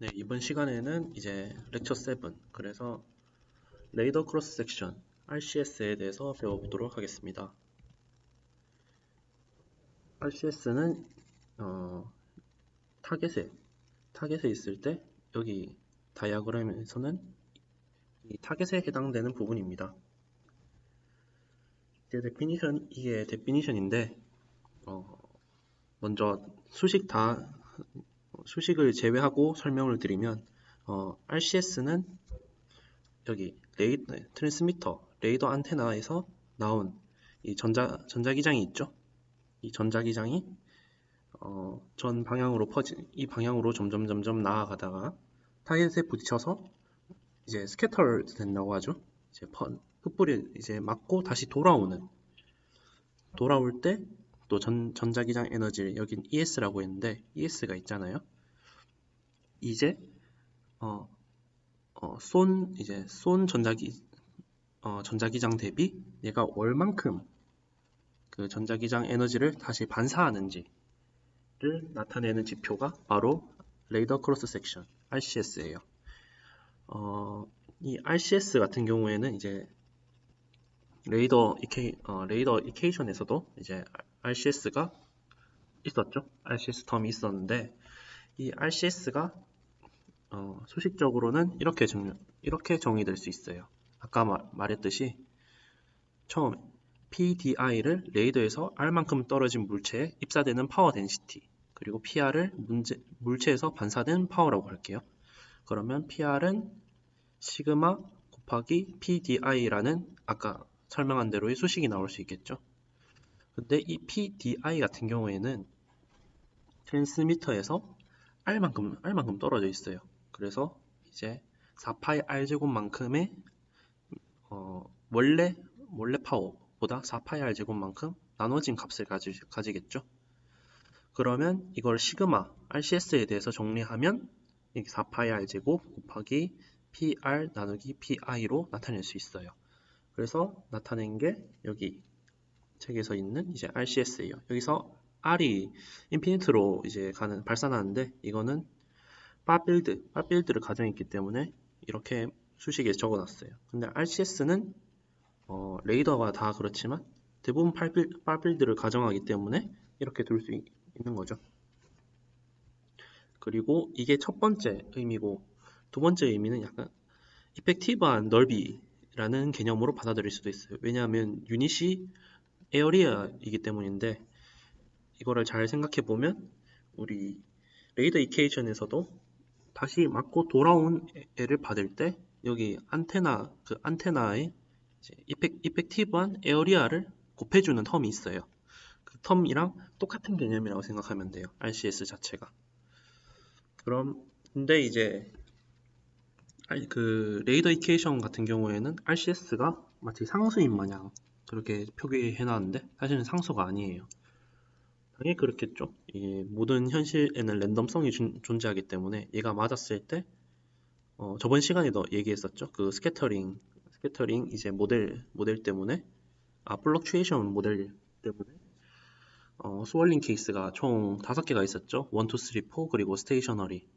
네, 이번 시간에는 이제 렉처 7, 그래서 레이더 크로스 섹션 RCS에 대해서 배워보도록 하겠습니다. RCS는 타겟에 있을 때 여기 다이어그램에서는 이 타겟에 해당되는 부분입니다. 이게 데피니션인데 먼저 수식을 제외하고 설명을 드리면 RCS는 여기 트랜스미터, 레이더 안테나에서 나온 이 전자기장이 있죠. 이 전자기장이 전 방향으로 이 방향으로 점점 나아가다가 타겟에 부딪혀서 이제 스캐터 된다고 하죠. 이제 흩뿌리 이제 맞고 다시 돌아올 때 또 전자기장 에너지를 여긴 ES라고 했는데 ES가 있잖아요. 이제 쏜 전자기장 대비 얘가 얼만큼 그 전자기장 에너지를 다시 반사하는지를 나타내는 지표가 바로 레이더 크로스 섹션 RCS예요. 이 RCS 같은 경우에는 이제 레이더 이케이션에서도 이제 RCS가 있었죠. RCS 텀이 있었는데 이 RCS가 수식적으로는 이렇게 정의될 수 있어요. 아까 말했듯이 처음 PDI를 레이더에서 R만큼 떨어진 물체에 입사되는 파워 덴시티, 그리고 PR을 물체에서 반사된 파워라고 할게요. 그러면 PR은 시그마 곱하기 PDI라는 아까 설명한 대로의 수식이 나올 수 있겠죠. 근데 이 PDI 같은 경우에는 트랜스미터에서 R만큼 떨어져 있어요. 그래서 이제 4파이 R제곱만큼의 원래 파워보다 4파이 R제곱만큼 나눠진 값을 가지겠죠. 그러면 이걸 시그마 RCS에 대해서 정리하면 4파이 R제곱 곱하기 PR 나누기 PI로 나타낼 수 있어요. 그래서 나타낸 게 여기 책에서 있는 이제 RCS예요. 여기서 R이 인피니트로 이제 발산하는데 이거는 바빌드를 가정했기 때문에 이렇게 수식에 적어놨어요. 근데 RCS는 레이더가 다 그렇지만 대부분 바빌드를 가정하기 때문에 이렇게 둘 수 있는 거죠. 그리고 이게 첫 번째 의미고 두 번째 의미는 약간 이펙티브한 넓이라는 개념으로 받아들일 수도 있어요. 왜냐하면 유닛이 에어리어이기 때문인데 이거를 잘 생각해 보면 우리 레이더 이케이션에서도 다시 맞고 돌아온 애를 받을 때 여기 안테나의 이펙티브한 에어리아를 곱해주는 텀이 있어요. 그 텀이랑 똑같은 개념이라고 생각하면 돼요. RCS 자체가. 근데 이제 그 레이더 이케이션 같은 경우에는 RCS가 마치 상수인 마냥 그렇게 표기해 놨는데 사실은 상수가 아니에요. 당연히 그렇겠죠. 이게 모든 현실에는 랜덤성이 존재하기 때문에 얘가 맞았을 때 저번 시간에도 얘기했었죠. 그 스캐터링 이제 모델 때문에 플럭추에이션 모델 때문에 스월링 케이스가 총 5개가 있었죠. 1, 2, 3, 4 그리고 스테이셔너리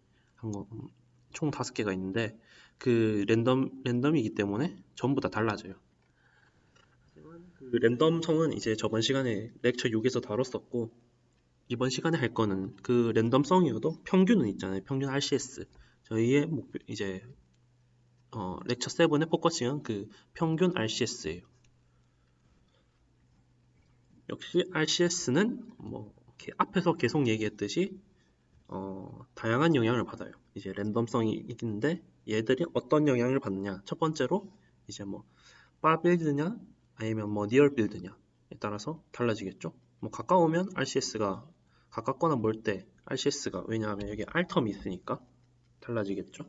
총 5개가 있는데 그 랜덤이기 때문에 전부 다 달라져요. 그 랜덤성은 이제 저번 시간에 렉처 6에서 다뤘었고 이번 시간에 할 거는 그 랜덤성이어도 평균은 있잖아요. 평균 RCS. 저희의 목표 이제 렉처 7의 포커싱은 그 평균 RCS예요. 역시 RCS는 뭐 이렇게 앞에서 계속 얘기했듯이 다양한 영향을 받아요. 이제 랜덤성이 있는데 얘들이 어떤 영향을 받느냐. 첫 번째로 이제 뭐 바 빌드냐 아니면 뭐 니얼 빌드냐에 따라서 달라지겠죠. 뭐 가까우면 RCS가 가깝거나 멀 때 RCS가 왜냐하면 여기 R텀이 있으니까 달라지겠죠.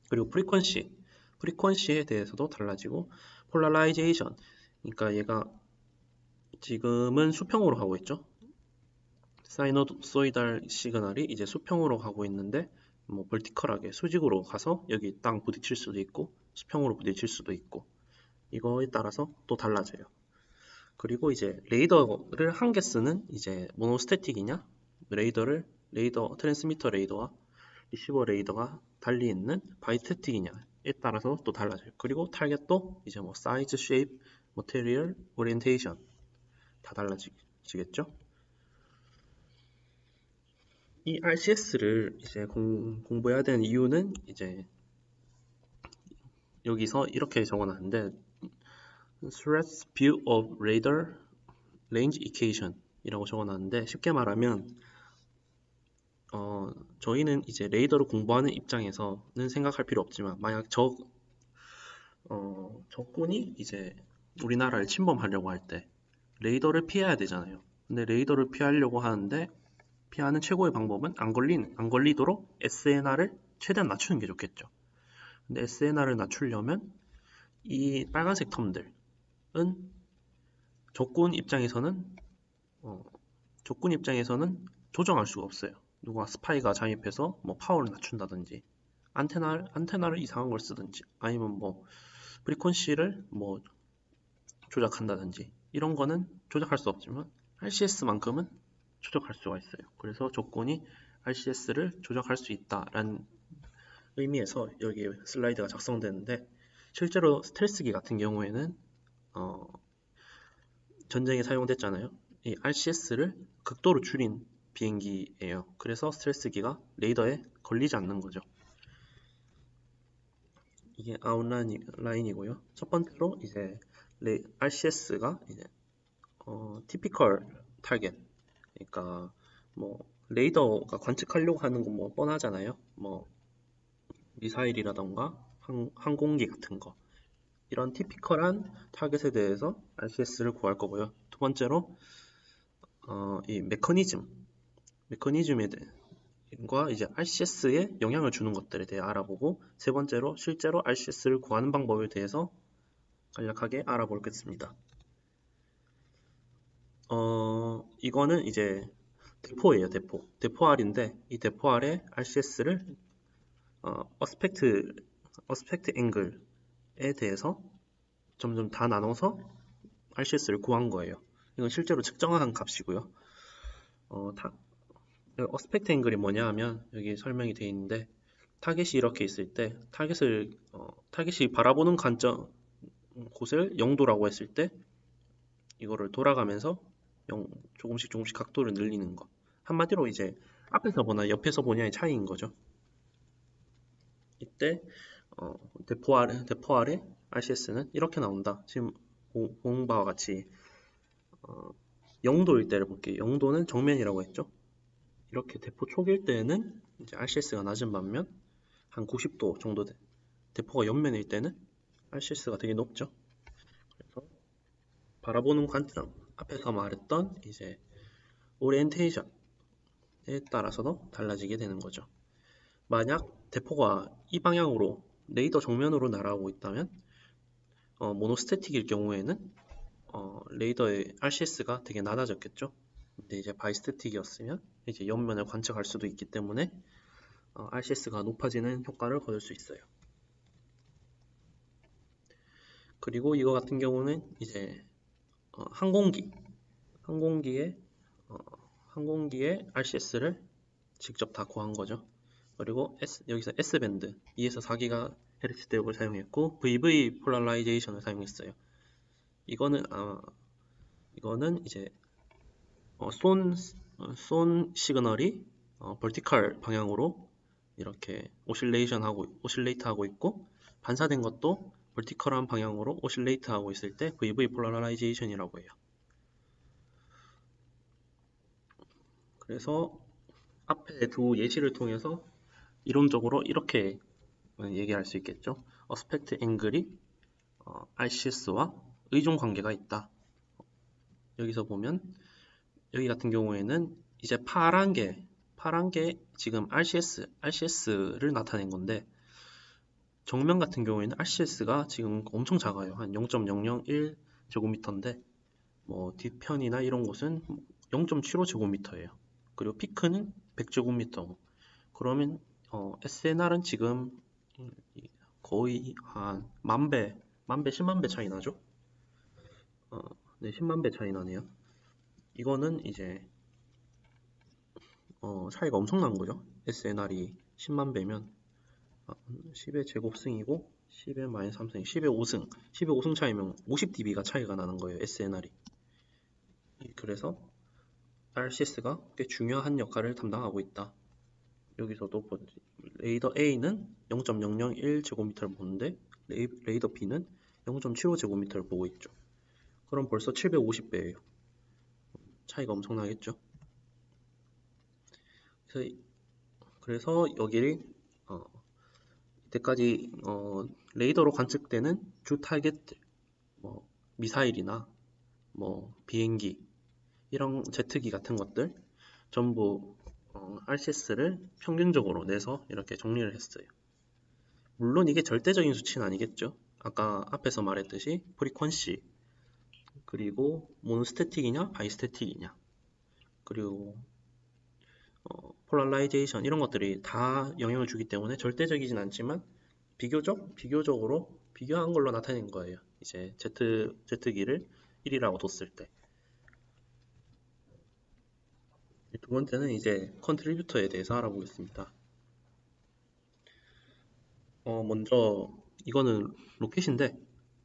그리고 프리퀀시에 대해서도 달라지고 폴라라이제이션 그러니까 얘가 지금은 수평으로 가고 있죠. 사이노소이달 시그널이 이제 수평으로 가고 있는데 뭐 벌티컬하게 수직으로 가서 여기 땅 부딪힐 수도 있고 수평으로 부딪힐 수도 있고 이거에 따라서 또 달라져요. 그리고 이제 레이더를 한 개 쓰는 이제 모노스태틱이냐 레이더 트랜스미터 레이더와 리시버 레이더가 달리 있는 바이스태틱이냐에 따라서 또 달라져요. 그리고 타겟도 이제 뭐 사이즈, 쉐입, 머테리얼, 오리엔테이션 다 달라지겠죠. 이 RCS를 이제 공부해야 되는 이유는 이제 여기서 이렇게 적어놨는데 Threat View of Radar Range Equation 이라고 적어놨는데 쉽게 말하면 저희는 이제 레이더를 공부하는 입장에서는 생각할 필요 없지만 만약 적군이 이제 우리나라를 침범하려고 할 때 레이더를 피해야 되잖아요. 근데 레이더를 피하려고 하는데 피하는 최고의 방법은 안 걸리도록 SNR을 최대한 낮추는 게 좋겠죠. 근데 SNR을 낮추려면 이 빨간색 텀들은 적군 입장에서는 조정할 수가 없어요. 누가 스파이가 잠입해서 뭐 파워를 낮춘다든지 안테나를 이상한 걸 쓰든지 아니면 뭐 프리퀀시를 뭐 조작한다든지 이런 거는 조작할 수 없지만 RCS만큼은 조작할 수가 있어요. 그래서 조건이 RCS를 조작할 수 있다라는 의미에서 여기 슬라이드가 작성되는데 실제로 스텔스기 같은 경우에는 전쟁에 사용됐잖아요. 이 RCS를 극도로 줄인 비행기예요. 그래서 스텔스기가 레이더에 걸리지 않는 거죠. 이게 아웃라인이고요. 첫 번째로 이제 RCS가 이제 typical 타겟, 그러니까 뭐 레이더가 관측하려고 하는 건 뭐 뻔하잖아요. 뭐 미사일이라던가 항공기 같은 거 이런 티피컬한 타겟에 대해서 RCS를 구할 거고요. 두 번째로 이 메커니즘에 대해과 이제 RCS에 영향을 주는 것들에 대해 알아보고 세 번째로 실제로 RCS를 구하는 방법에 대해서 간략하게 알아보겠습니다. 이거는 이제 대포예요, 대포 R인데 이 대포 R에 RCS를 어스펙트 앵글에 대해서 점점 다 나눠서 RCS를 구한 거예요. 이건 실제로 측정한 값이고요. 어스펙트 앵글이 뭐냐 하면 여기 설명이 되어 있는데 타겟이 이렇게 있을 때 타겟이 바라보는 곳을 0도라고 했을 때 이거를 돌아가면서 조금씩 각도를 늘리는 거. 한마디로 이제 앞에서 보나 옆에서 보냐의 차이인 거죠. 이때 대포 아래 RCS는 이렇게 나온다. 지금 본 바와 같이 0도일 때를 볼게요. 0도는 정면이라고 했죠. 이렇게 대포 초기일 때는 이제 RCS가 낮은 반면 한 90도 정도 대포가 옆면일 때는 RCS가 되게 높죠. 그래서 바라보는 관점, 앞에서 말했던 이제 오리엔테이션에 따라서도 달라지게 되는 거죠. 만약 대포가 이 방향으로 레이더 정면으로 날아오고 있다면 모노스태틱일 경우에는 레이더의 RCS가 되게 낮아졌겠죠. 근데 이제 바이스태틱이었으면 이제 옆면을 관측할 수도 있기 때문에 RCS가 높아지는 효과를 거둘 수 있어요. 그리고 이거 같은 경우는 이제 항공기의 RCS를 직접 다 구한 거죠. 그리고 여기서 S밴드 2에서 4GHz 대역을 사용했고 VV 폴라라이제이션을 사용했어요. 이거는 이제 쏜 시그널이 벌티컬 방향으로 이렇게 오실레이트 하고 있고 반사된 것도 벌티컬한 방향으로 오실레이트 하고 있을 때 VV 폴라라이제이션이라고 해요. 그래서 앞에 두 예시를 통해서 이론적으로 이렇게 얘기할 수 있겠죠. 어스펙트 앵글이 RCS와 의존 관계가 있다. 여기서 보면 여기 같은 경우에는 이제 파란 게 지금 RCS를 나타낸 건데 정면 같은 경우에는 RCS가 지금 엄청 작아요. 한 0.001 제곱미터인데 뭐 뒤편이나 이런 곳은 0.75 제곱미터예요. 그리고 피크는 100 제곱미터. 그러면 SNR은 지금 거의 한 10,000배, 10만 배 차이 나죠? 네, 10만 배 차이 나네요. 이거는 이제 차이가 엄청난 거죠. SNR이 10만 배면 10의 제곱승이고 10의 마이너스 3승, 10의 5승, 10의 5승 차이면 50dB가 차이가 나는 거예요. SNR이. 그래서 RCS가 꽤 중요한 역할을 담당하고 있다. 여기서도 레이더 A는 0.001제곱미터를 보는데 레이더 B는 0.75제곱미터를 보고 있죠. 그럼 벌써 750배예요. 차이가 엄청나겠죠. 그래서 여기를 이때까지 레이더로 관측되는 주 타겟들, 뭐 미사일이나 뭐 비행기 이런 제트기 같은 것들 전부 RCS를 평균적으로 내서 이렇게 정리를 했어요. 물론 이게 절대적인 수치는 아니겠죠. 아까 앞에서 말했듯이 프리퀀시, 그리고 모노스태틱이냐 바이스태틱이냐, 그리고 폴라라이제이션 이런 것들이 다 영향을 주기 때문에 절대적이진 않지만 비교적으로 비교한 걸로 나타낸 거예요. 이제 제트기를 1이라고 뒀을 때. 두 번째는 이제 컨트리뷰터에 대해서 알아보겠습니다. 먼저 이거는 로켓인데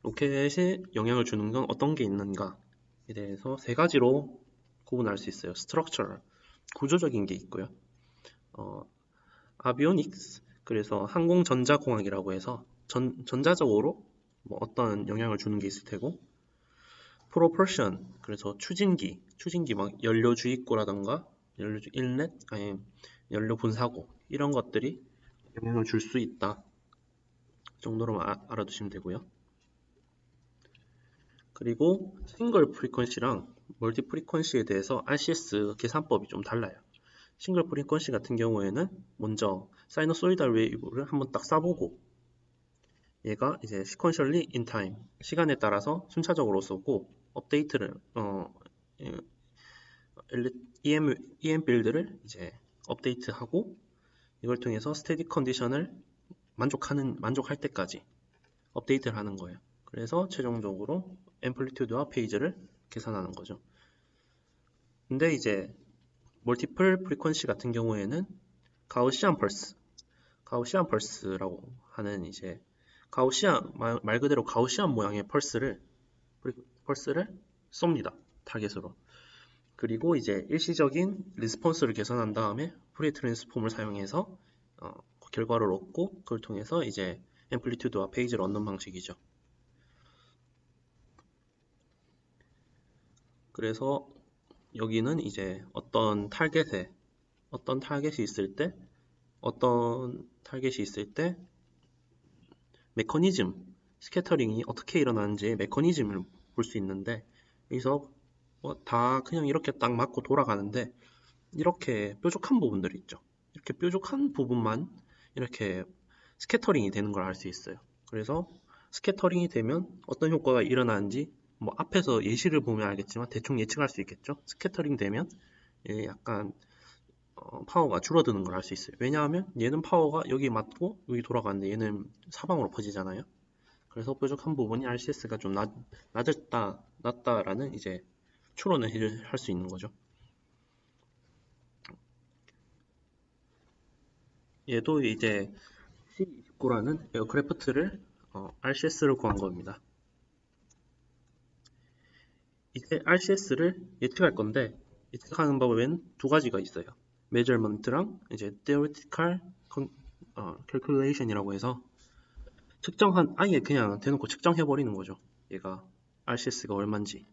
로켓에 영향을 주는 건 어떤 게 있는가에 대해서 세 가지로 구분할 수 있어요. 스트럭처럴, 구조적인 게 있고요. 아비오닉스, 그래서 항공전자공학이라고 해서 전자적으로 뭐 어떤 영향을 주는 게 있을 테고, 프로펄션, 그래서 추진기 막 연료 주입구라던가 연료 인렛, 아니 연료 분사구 이런 것들이 영향을 줄 수 있다 정도로 알아두시면 되고요. 그리고 싱글 프리퀀시랑 멀티 프리퀀시에 대해서 RCS 계산법이 좀 달라요. 싱글 프리퀀시 같은 경우에는 먼저 사이너소이달 웨이브를 한번 딱 쏴보고 얘가 이제 sequentially in time, 시간에 따라서 순차적으로 쏘고 업데이트를 EM 빌드를 이제 업데이트하고 이걸 통해서 스테디 컨디션을 만족할 때까지 업데이트를 하는 거예요. 그래서 최종적으로 앰플리튜드와 페이지를 계산하는 거죠. 근데 이제 멀티플 프리퀀시 같은 경우에는 가우시안 펄스라고 하는 이제 가우시안 말 그대로 가우시안 모양의 펄스를 쏩니다. 타겟으로. 그리고 이제 일시적인 리스폰스를 계산한 다음에 프리 트랜스폼을 사용해서 결과를 얻고 그걸 통해서 이제 앰플리튜드와 페이지를 얻는 방식이죠. 그래서 여기는 이제 어떤 타겟이 있을 때 메커니즘, 스캐터링이 어떻게 일어나는지 메커니즘을 볼 수 있는데 여기서 다 그냥 이렇게 딱 맞고 돌아가는데 이렇게 뾰족한 부분들이 있죠. 이렇게 뾰족한 부분만 이렇게 스캐터링이 되는 걸 알 수 있어요. 그래서 스캐터링이 되면 어떤 효과가 일어나는지 뭐 앞에서 예시를 보면 알겠지만 대충 예측할 수 있겠죠. 스캐터링 되면 약간 파워가 줄어드는 걸 알 수 있어요. 왜냐하면 얘는 파워가 여기 맞고 여기 돌아가는데 얘는 사방으로 퍼지잖아요. 그래서 뾰족한 부분이 RCS가 좀 낮다라는 이제 추론을 할 수 있는 거죠. 얘도 이제 C29라는 에어크래프트를 RCS를 구한 겁니다. 이제 RCS를 예측할 건데 예측하는 법에는 두 가지가 있어요. 메저먼트랑 이제 theoretical calculation이라고 해서 아예 그냥 대놓고 측정해 버리는 거죠. 얘가 RCS가 얼마인지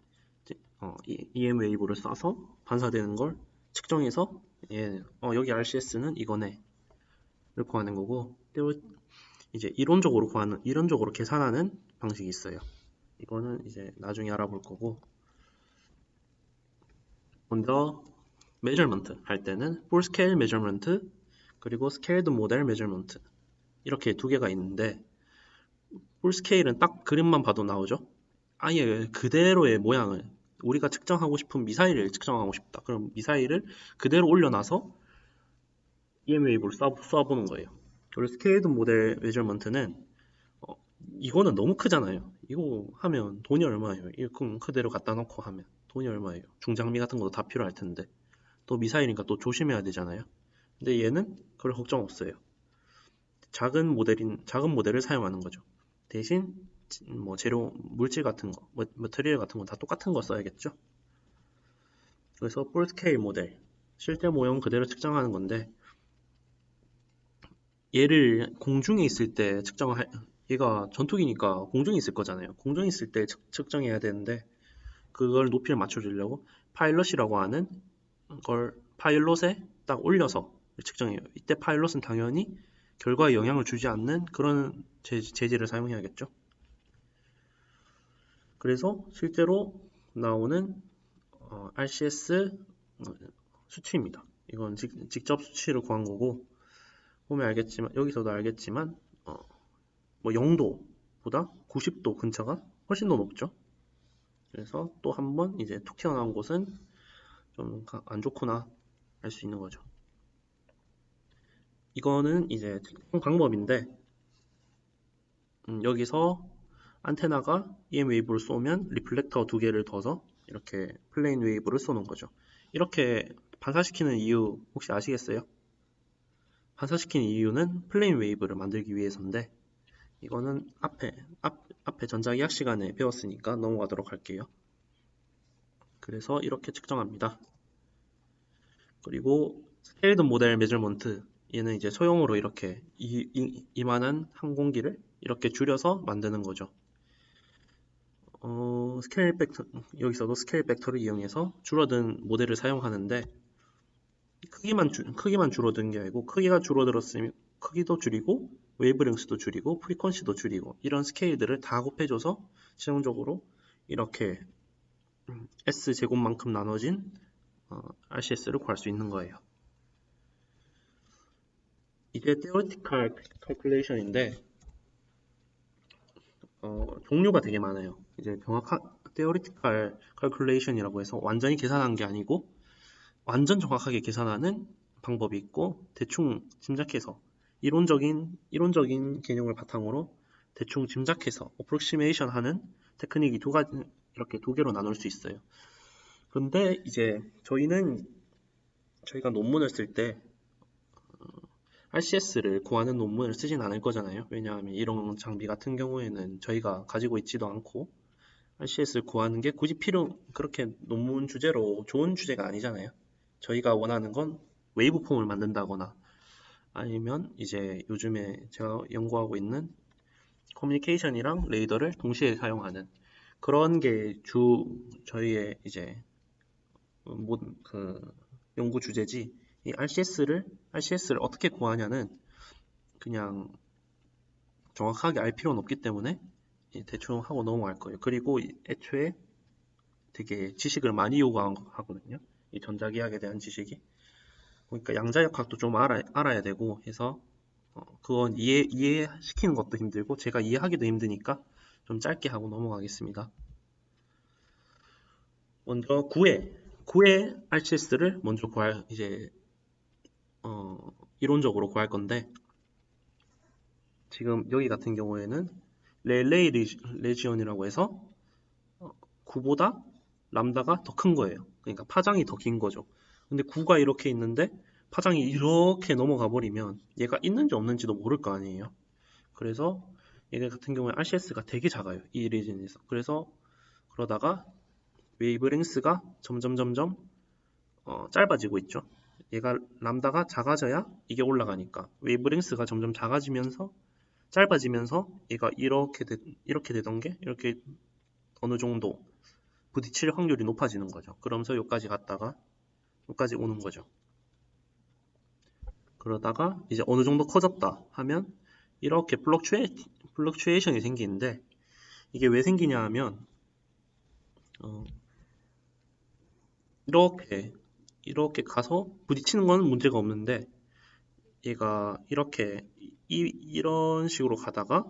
EM 웨이브를 쏴서 반사되는 걸 측정해서 여기 RCS는 이거네 를 구하는 거고, 이제 이론적으로 계산하는 방식이 있어요. 이거는 이제 나중에 알아볼 거고, 먼저 메저먼트 할 때는 풀 스케일 메저먼트 그리고 스케일드 모델 메저먼트 이렇게 두 개가 있는데, 풀 스케일은 딱 그림만 봐도 나오죠. 아예 그대로의 모양을 우리가 측정하고 싶은 미사일을 측정하고 싶다. 그럼 미사일을 그대로 올려놔서 EM 웨이브를 쏴보는 거예요. 그리고 스케일드 모델 메저먼트는 이거는 너무 크잖아요. 이거 하면 돈이 얼마예요? 이거 그대로 갖다 놓고 하면 돈이 얼마예요? 중장비 같은 것도 다 필요할 텐데 또 미사일이니까 또 조심해야 되잖아요. 근데 얘는 그럴 걱정 없어요. 작은 모델을 사용하는 거죠. 대신 뭐 재료, 물질 같은 거, 머티리얼 같은 거 다 똑같은 거 써야겠죠. 그래서 풀 스케일 모델, 실제 모형 그대로 측정하는 건데, 얘를 공중에 있을 때 얘가 전투기니까 공중에 있을 거잖아요. 공중에 있을 때 측정해야 되는데, 그걸 높이를 맞춰주려고 파일럿이라고 하는 걸 파일럿에 딱 올려서 측정해요. 이때 파일럿은 당연히 결과에 영향을 주지 않는 그런 재질을 사용해야겠죠. 그래서 실제로 나오는 RCS 수치입니다. 이건 직접 수치를 구한 거고, 보면 알겠지만, 여기서도 알겠지만 뭐 0도보다 90도 근처가 훨씬 더 높죠. 그래서 또 한 번 이제 툭 튀어나온 곳은 좀 안 좋구나 알 수 있는 거죠. 이거는 이제 특정 방법인데, 여기서 안테나가 EM 웨이브를 쏘면 리플렉터 두 개를 둬서 이렇게 플레인 웨이브를 쏘는 거죠. 이렇게 반사시키는 이유 혹시 아시겠어요? 반사시키는 이유는 플레인 웨이브를 만들기 위해서인데, 이거는 앞에 전자기학 시간에 배웠으니까 넘어가도록 할게요. 그래서 이렇게 측정합니다. 그리고 스케일드 모델 메저먼트, 얘는 이제 소형으로 이렇게 이만한 항공기를 이렇게 줄여서 만드는 거죠. 스케일 벡터, 여기서도 스케일 벡터를 이용해서 줄어든 모델을 사용하는데, 크기만 줄어든 게 아니고, 크기가 줄어들었으면 크기도 줄이고 웨이브랭스도 줄이고 프리퀀시도 줄이고, 이런 스케일들을 다 곱해줘서 최종적으로 이렇게 S제곱만큼 나눠진 RCS를 구할 수 있는 거예요. 이게 theoretical calculation인데, 종류가 되게 많아요. 이제 theoretical calculation이라고 해서 완전히 계산한 게 아니고 완전 정확하게 계산하는 방법이 있고, 대충 짐작해서 이론적인 개념을 바탕으로 대충 짐작해서 approximation 하는 테크닉이 이렇게 두 개로 나눌 수 있어요. 그런데 이제 저희가 논문을 쓸 때 RCS를 구하는 논문을 쓰진 않을 거잖아요. 왜냐하면 이런 장비 같은 경우에는 저희가 가지고 있지도 않고, RCS를 구하는 게 굳이 그렇게 논문 주제로 좋은 주제가 아니잖아요. 저희가 원하는 건 웨이브폼을 만든다거나, 아니면 이제 요즘에 제가 연구하고 있는 커뮤니케이션이랑 레이더를 동시에 사용하는 그런 게 저희의 이제 그 연구 주제지, 이 RCS를 어떻게 구하냐는 그냥 정확하게 알 필요는 없기 때문에 대충 하고 넘어갈 거예요. 그리고 애초에 되게 지식을 많이 요구하거든요. 이 전자기학에 대한 지식이. 그러니까 양자역학도 좀 알아야 되고 해서 그건 이해시키는 것도 힘들고 제가 이해하기도 힘드니까 좀 짧게 하고 넘어가겠습니다. 먼저 9회 RCS를 먼저 이론적으로 구할 건데, 지금 여기 같은 경우에는 렐레이 레지언이라고 해서 9보다 람다가 더 큰 거예요. 그러니까 파장이 더 긴 거죠. 근데 9가 이렇게 있는데 파장이 이렇게 넘어가 버리면 얘가 있는지 없는지도 모를 거 아니에요. 그래서 얘네 같은 경우에 RCS가 되게 작아요. 이 리진에서. 그래서 그러다가 웨이브랭스가 점점 짧아지고 있죠. 얘가 람다가 작아져야 이게 올라가니까 웨이브랭스가 점점 짧아지면서 얘가 이렇게 되던 게 이렇게 어느 정도 부딪힐 확률이 높아지는 거죠. 그러면서 여기까지 갔다가 여기까지 오는 거죠. 그러다가 이제 어느 정도 커졌다 하면 이렇게 플럭추에이션이 생기는데, 이게 왜 생기냐 하면 이렇게 가서 부딪히는 건 문제가 없는데, 얘가 이렇게 이런 식으로 가다가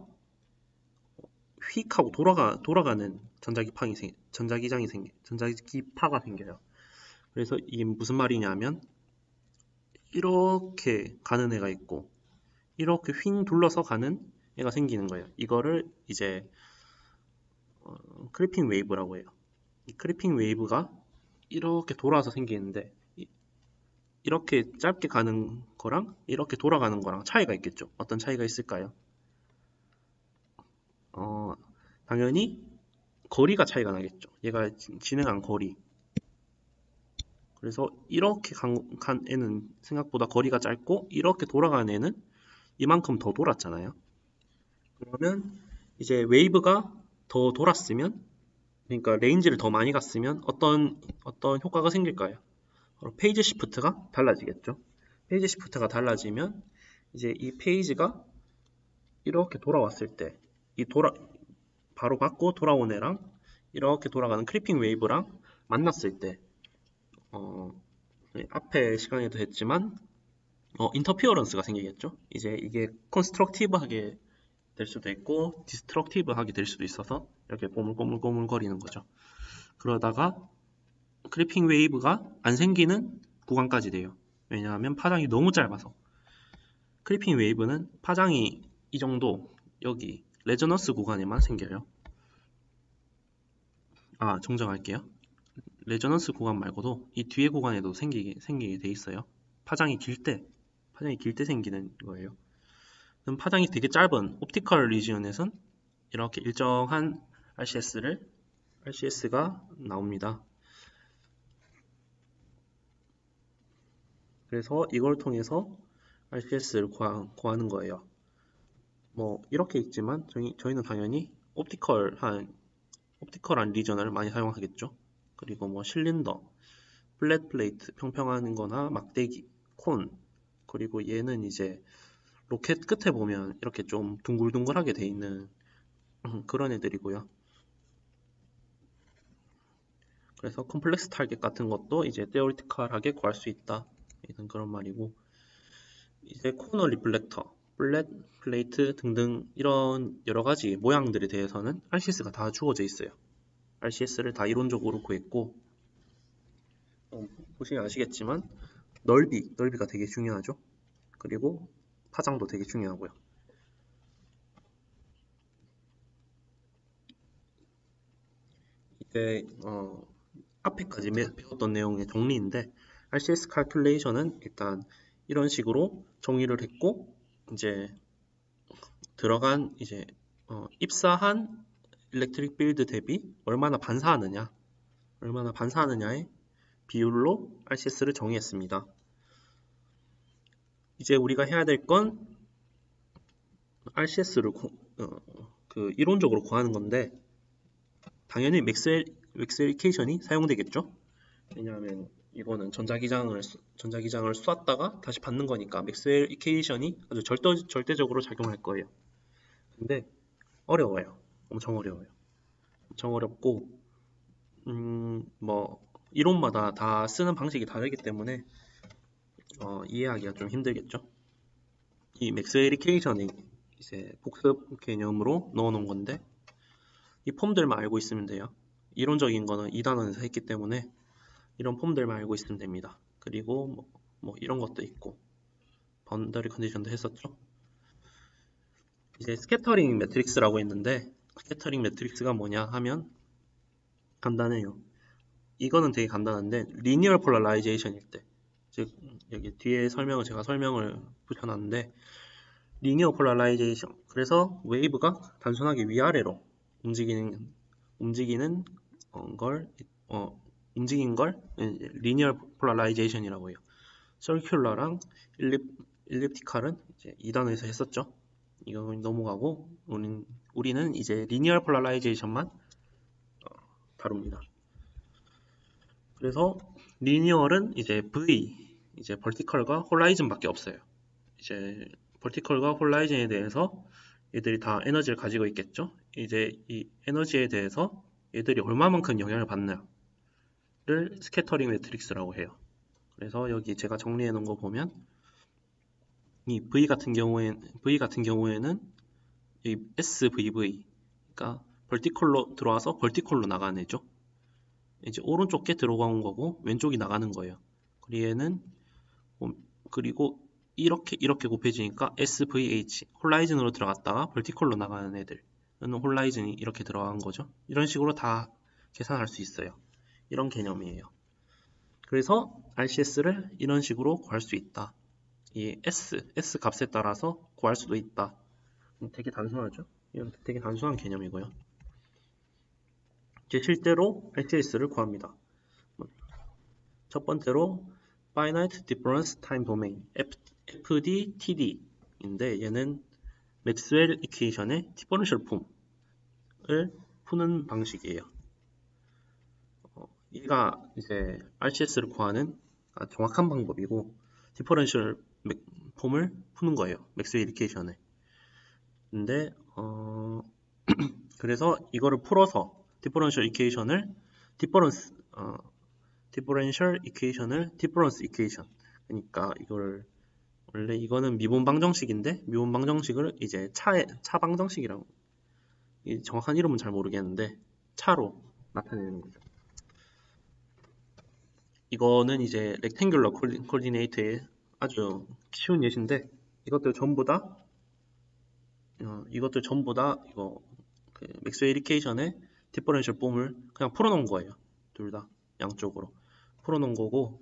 휙 하고 돌아가는 전자기파가 생겨요. 그래서 이게 무슨 말이냐면, 이렇게 가는 애가 있고 이렇게 휙 둘러서 가는 애가 생기는 거예요. 이거를 이제 크리핑 웨이브라고 해요. 이 크리핑 웨이브가 이렇게 돌아서 생기는데, 이렇게 짧게 가는 거랑 이렇게 돌아가는 거랑 차이가 있겠죠. 어떤 차이가 있을까요? 당연히 거리가 차이가 나겠죠. 얘가 진행한 거리. 그래서 이렇게 간 애는 생각보다 거리가 짧고 이렇게 돌아간 애는 이만큼 더 돌았잖아요. 그러면 이제 웨이브가 더 돌았으면, 그러니까 레인지를 더 많이 갔으면 어떤 효과가 생길까요? 바로 페이지 시프트가 달라지겠죠. 페이지 시프트가 달라지면 이제 이 페이지가 이렇게 돌아왔을 때 이 바로 받고 돌아온 애랑 이렇게 돌아가는 크리핑 웨이브랑 만났을 때 앞에 시간에도 했지만 인터피어런스가 생기겠죠. 이제 이게 컨스트럭티브하게 될 수도 있고 디스트럭티브하게 될 수도 있어서 이렇게 꼬물꼬물 거리는 거죠. 그러다가 크리핑 웨이브가 안 생기는 구간까지 돼요. 왜냐하면 파장이 너무 짧아서. 크리핑 웨이브는 파장이 이 정도, 여기 레저넌스 구간에만 생겨요. 정정할게요. 레저넌스 구간 말고도 이 뒤에 구간에도 생기게 돼 있어요. 파장이 길 때 생기는 거예요. 그럼 파장이 되게 짧은 옵티컬 리지언에선 이렇게 일정한 RCS가 나옵니다. 그래서 이걸 통해서 RCS를 구하는 거예요. 뭐 이렇게 있지만 저희는 당연히 옵티컬한 리전을 많이 사용하겠죠. 그리고 뭐 실린더, 플랫 플레이트, 평평한 거나 막대기, 콘, 그리고 얘는 이제 로켓 끝에 보면 이렇게 좀 둥글둥글하게 돼 있는 그런 애들이고요. 그래서 컴플렉스 타겟 같은 것도 이제 테오리티컬하게 구할 수 있다. 이런 그런 말이고, 이제 코너 리플렉터, 플랫 플레이트 등등 이런 여러 가지 모양들에 대해서는 RCS가 다 주어져 있어요. RCS를 다 이론적으로 구했고, 보시면 아시겠지만 넓이가 되게 중요하죠. 그리고 파장도 되게 중요하고요. 이제 앞에까지 배웠던 내용의 정리인데, RCS calculation은 일단 이런 식으로 정의를 했고, 이제 들어간 이제 입사한 일렉트릭 필드 대비 얼마나 반사하느냐의 비율로 RCS를 정의했습니다. 이제 우리가 해야 될 건 RCS를 이론적으로 구하는 건데, 당연히 맥스웰 이케이션이 사용되겠죠. 왜냐하면 이거는 전자기장을 쏘았다가 다시 받는 거니까 맥스웰 이케이션이 아주 절대적으로 작용할 거예요. 근데 어려워요. 엄청 어려워요. 엄청 어렵고 뭐 이론마다 다 쓰는 방식이 다르기 때문에 이해하기가 좀 힘들겠죠. 이 맥스웰 이케이션이 이제 복습 개념으로 넣어놓은 건데, 이 폼들만 알고 있으면 돼요. 이론적인 거는 2단원에서 했기 때문에 이런 폼들만 알고 있으면 됩니다. 그리고 뭐 이런 것도 있고 바운더리 컨디션도 했었죠. 이제 스캐터링 매트릭스라고 했는데, 스캐터링 매트릭스가 뭐냐 하면 간단해요. 이거는 되게 간단한데, 리니어 폴라라이제이션일 때, 즉 여기 뒤에 제가 설명을 붙여놨는데, 리니어 폴라라이제이션, 그래서 웨이브가 단순하게 위아래로 움직인 걸 리니어 폴라라이제이션이라고 해요. 서큘러랑 일립티칼은 이제 2단원에서 했었죠. 이거 넘어가고 우리는 이제 리니어 폴라라이제이션만 다룹니다. 그래서 리니어는 이제 이제 버티컬과 홀라이즌밖에 없어요. 이제 버티컬과 홀라이즌에 대해서 얘들이 다 에너지를 가지고 있겠죠. 이제 이 에너지에 대해서 얘들이 얼마만큼 영향을 받느냐를 스캐터링 매트릭스라고 해요. 그래서 여기 제가 정리해 놓은 거 보면 이 V 같은 경우에는 이 SVV, 그러니까 벌티컬로 들어와서 벌티컬로 나가는 애죠. 이제 오른쪽 게 들어간 거고 왼쪽이 나가는 거예요. 그리고 이렇게 곱해지니까 SVH, 홀라이즌으로 들어갔다가 벌티컬로 나가는 애들은 홀라이즌이 이렇게 들어간 거죠. 이런 식으로 다 계산할 수 있어요. 이런 개념이에요. 그래서 RCS를 이런 식으로 구할 수 있다. 이 S 값에 따라서 구할 수도 있다. 되게 단순하죠? 이건 되게 단순한 개념이고요. 이제 실제로 RCS를 구합니다. 첫 번째로 Finite Difference Time Domain, FDTD인데 얘는 맥스웰 이퀘이션의 디퍼런셜 폼을 푸는 방식이에요. 얘가 이제 RCS를 구하는 정확한 방법이고 디퍼런셜 폼을 푸는 거예요. 맥스웰 이퀘이션에. 근데 그래서 이거를 풀어서 디퍼런셜 이퀘이션을 디퍼런스 이퀘이션. 그러니까 이걸 원래 이거는 미분 방정식인데 미분 방정식을 이제 차 방정식이라고, 이 정확한 이름은 잘 모르겠는데 차로 나타내는 거죠. 이거는 이제 렉탱귤러 코디네이터의 아주 쉬운 예시인데 이것들 전부 다 이거 그 맥스웰 이퀘이션의 디퍼런셜 폼을 그냥 풀어놓은 거예요. 둘 다 양쪽으로 풀어놓은 거고,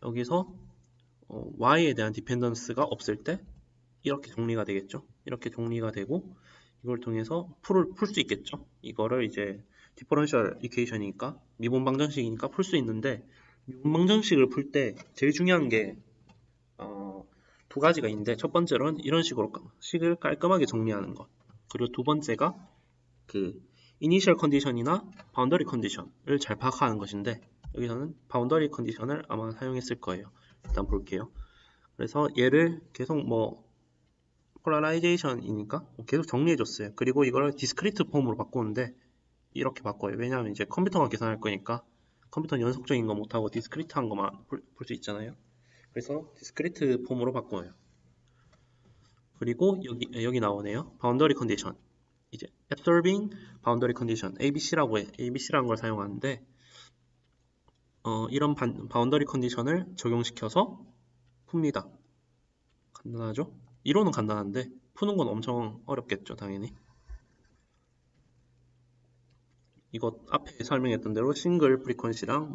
여기서 y에 대한 디펜던스가 없을 때 이렇게 정리가 되겠죠. 이렇게 정리가 되고 이걸 통해서 풀 수 있겠죠. 이거를 이제 디퍼런셜 이퀘이션이니까 미분 방정식이니까 풀 수 있는데, 미분 방정식을 풀 때 제일 중요한 게 두 가지가 있는데, 첫 번째로는 이런 식을 깔끔하게 정리하는 것, 그리고 두 번째가 그 이니셜 컨디션이나 바운더리 컨디션을 잘 파악하는 것인데, 여기서는 바운더리 컨디션을 아마 사용했을 거예요. 일단 볼게요. 그래서 얘를 계속 폴라라이제이션이니까 계속 정리해줬어요. 그리고 이걸 디스크리트 폼으로 바꾸는데 이렇게 바꿔요. 왜냐하면 이제 컴퓨터가 계산할 거니까 컴퓨터는 연속적인 거 못하고 디스크리트한 것만 볼 수 있잖아요. 그래서 디스크리트 폼으로 바꿔요. 그리고 여기 나오네요. 바운더리 컨디션. 이제 absorbing boundary condition, ABC라는 걸 사용하는데 이런 바운더리 컨디션을 적용시켜서 풉니다. 간단하죠? 이론은 간단한데 푸는 건 엄청 어렵겠죠, 당연히. 이거 앞에 설명했던 대로 싱글 프리퀀시랑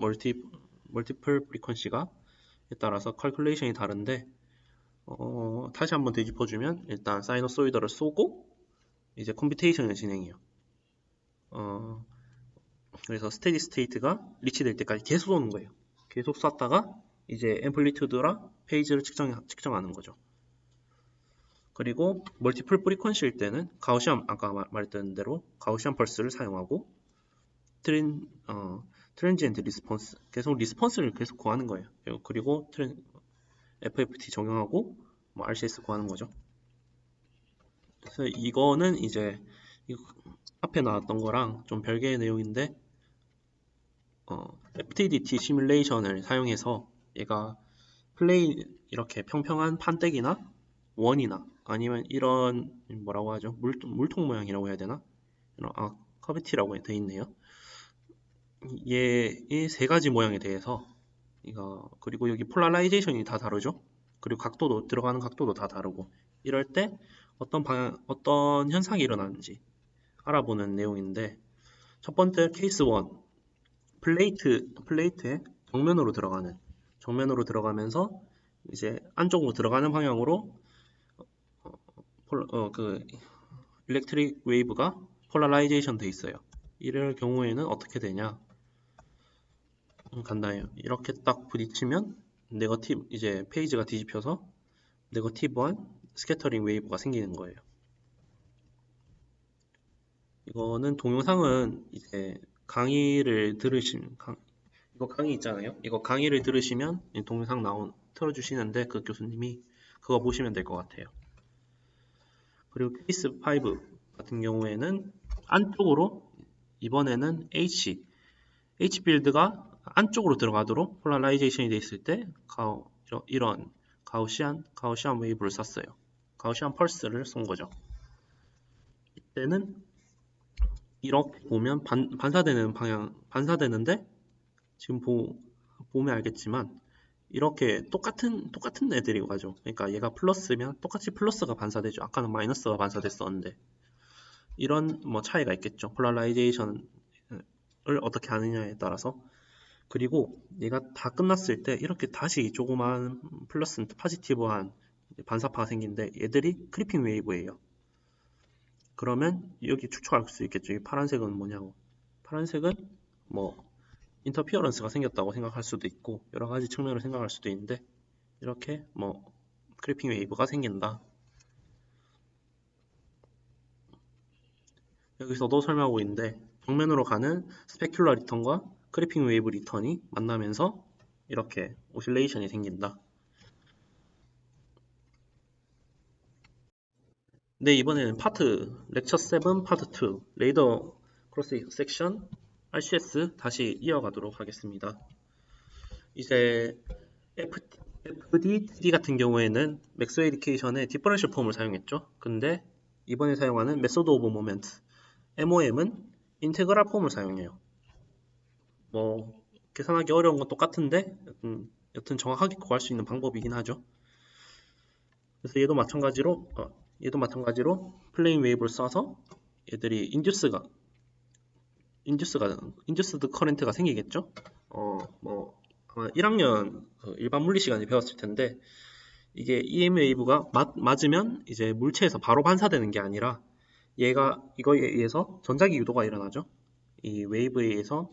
멀티플 프리퀀시가 따라서 컬큘레이션이 다른데, 다시 한번 되짚어주면 일단 사이너소이드를 쏘고 이제 컴퓨테이션을 진행해요. 그래서 스테디 스테이트가 리치될 때까지 계속 쏘는 거예요. 계속 쐈다가 이제 앰플리튜드랑 페이지를 측정하는 거죠. 그리고 멀티플 프리퀀시일 때는 가우시안, 아까 말했던 대로 가우시안 펄스를 사용하고 트랜지엔트 리스폰스, 계속 리스폰스를 계속 구하는 거예요. 그리고 FFT 적용하고 RCS 구하는 거죠. 그래서 이거는 이제 앞에 나왔던 거랑 좀 별개의 내용인데, FTDT 시뮬레이션을 사용해서 얘가 이렇게 평평한 판때기나 원이나 아니면 이런 뭐라고 하죠? 물통 모양이라고 해야 되나? 커비티라고 되어 있네요. 얘의 세 가지 모양에 대해서 그리고 여기 폴라라이제이션이 다 다르죠? 그리고 들어가는 각도도 다 다르고, 이럴 때 어떤 현상이 일어나는지 알아보는 내용인데, 첫 번째 케이스 1, 플레이트에 정면으로 들어가면서 이제 안쪽으로 들어가는 방향으로 그 일렉트릭 웨이브가 폴라라이제이션 돼 있어요. 이럴 경우에는 어떻게 되냐? 간단해요. 이렇게 딱 부딪히면 이제 페이지가 뒤집혀서 네거티브한 스캐터링 웨이브가 생기는 거예요. 이거는 동영상은 이제 강의를 이거 강의 있잖아요. 이거 강의를 들으시면 동영상 틀어주시는데 그 교수님이 그거 보시면 될 것 같아요. 그리고 케이스 5 같은 경우에는 안쪽으로, 이번에는 H 빌드가 안쪽으로 들어가도록 폴라라이제이션이 되어 있을 때 이런 가우시안 웨이브를 쐈어요. 가우시안 펄스를 쏜 거죠. 이때는 이렇게 보면 반사되는데 지금 보면 알겠지만 이렇게 똑같은 애들이 가죠. 그러니까 얘가 플러스면 똑같이 플러스가 반사되죠. 아까는 마이너스가 반사됐었는데 이런 차이가 있겠죠. 폴라라이제이션을 어떻게 하느냐에 따라서. 그리고 얘가 다 끝났을 때 이렇게 다시 조그만 플러스 포지티브한 반사파가 생긴데 얘들이 크리핑 웨이브예요. 그러면 여기 추측할 수 있겠죠. 이 파란색은 뭐냐고. 파란색은 뭐 인터피어런스가 생겼다고 생각할 수도 있고 여러 가지 측면으로 생각할 수도 있는데 이렇게 뭐 크리핑 웨이브가 생긴다. 여기서도 설명하고 있는데 정면으로 가는 스페큘러 리턴과 크리핑 웨이브 리턴이 만나면서 이렇게 오실레이션이 생긴다. 네, 이번에는 렉처 7 파트 2 레이더 크로스 섹션 RCS 다시 이어가도록 하겠습니다. 이제 FDTD 같은 경우에는 맥스웰 에듀케이션의 디퍼런셜 폼을 사용했죠. 근데 이번에 사용하는 메소드 오브 모멘트 MOM은 인테그랄 폼을 사용해요. 뭐 계산하기 어려운 건 똑같은데 여튼 정확하게 구할 수 있는 방법이긴 하죠. 그래서 얘도 마찬가지로 플레인 웨이브를 써서 얘들이 인듀스드 커렌트가 생기겠죠. 뭐 아마 1학년 일반 물리 시간에 배웠을 텐데 이게 EM 웨이브가 맞으면 이제 물체에서 바로 반사되는 게 아니라 이거에 의해서 전자기 유도가 일어나죠. 이 웨이브에 의해서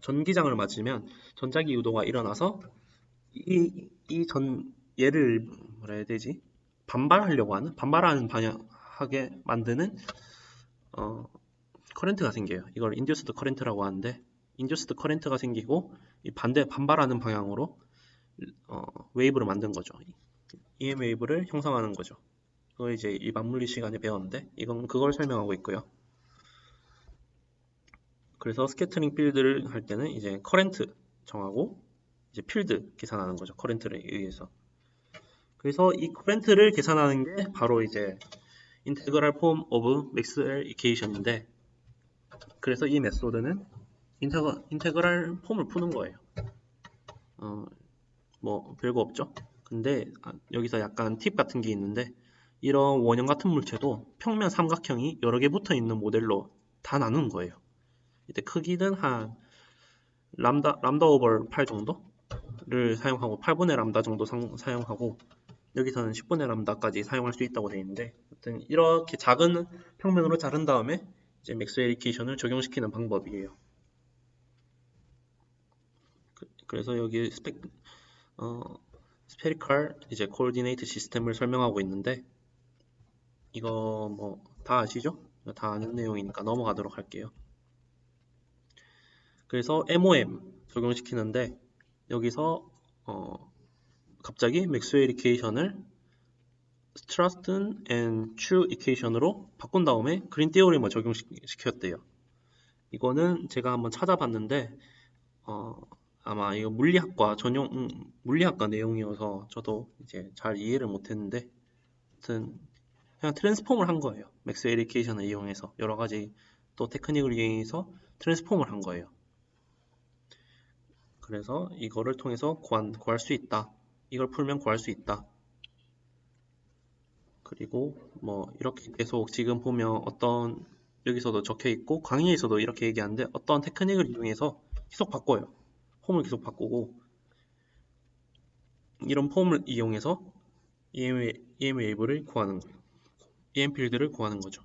전기장을 맞으면 전자기 유도가 일어나서 얘를 뭐라 해야 되지? 반발하는 방향하게 만드는 커렌트가 생겨요. 이걸 인듀스드 커렌트라고 하는데 인듀스드 커렌트가 생기고 이 반발하는 방향으로 웨이브를 만든 거죠. EM 웨이브를 형성하는 거죠. 그걸 이제 일반 물리 시간에 배웠는데 이건 그걸 설명하고 있고요. 그래서 스캐터링 필드를 할 때는 이제 커렌트 정하고 이제 필드 계산하는 거죠. 커렌트에 의해서. 그래서 이 커렌트를 계산하는 게 바로 이제 인테그랄 폼 오브 맥스웰 이퀘이션인데 그래서 이 메소드는 인테그랄 폼을 푸는 거예요. 뭐 별거 없죠. 근데 여기서 약간 팁 같은 게 있는데 이런 원형 같은 물체도 평면 삼각형이 여러 개 붙어 있는 모델로 다 나누는 거예요. 이때 크기는 한 람다 오버 8 정도를 사용하고 8분의 람다 정도 사용하고 여기서는 10분의 람다까지 사용할 수 있다고 되어 있는데 하여튼 이렇게 작은 평면으로 자른 다음에 이제 맥스웰 이퀘이션을 적용시키는 방법이에요. 그래서 여기 스페리컬 이제 코오디네이트 시스템을 설명하고 있는데 이거 뭐 다 아시죠? 다 아는 내용이니까 넘어가도록 할게요. 그래서 MOM 적용시키는데 여기서 갑자기 맥스웰 이퀘이션을 스트라스튼 앤 추 이퀘이션으로 바꾼 다음에 그린 티오리만 적용시켰대요. 이거는 제가 한번 찾아봤는데 아마 이거 물리학과 내용이어서 저도 이제 잘 이해를 못했는데 아무튼 그냥 트랜스폼을 한 거예요. 맥스웰 이퀘이션을 이용해서 여러 가지 또 테크닉을 이용해서 트랜스폼을 한 거예요. 그래서 이거를 통해서 구할 수 있다. 이걸 풀면 구할 수 있다. 그리고 뭐 이렇게 계속 지금 보면 여기서도 적혀 있고 강의에서도 이렇게 얘기하는데 어떤 테크닉을 이용해서 계속 바꿔요. 폼을 계속 바꾸고 이런 폼을 이용해서 EM 웨이브를 구하는 거예요. EM 필드를 구하는 거죠.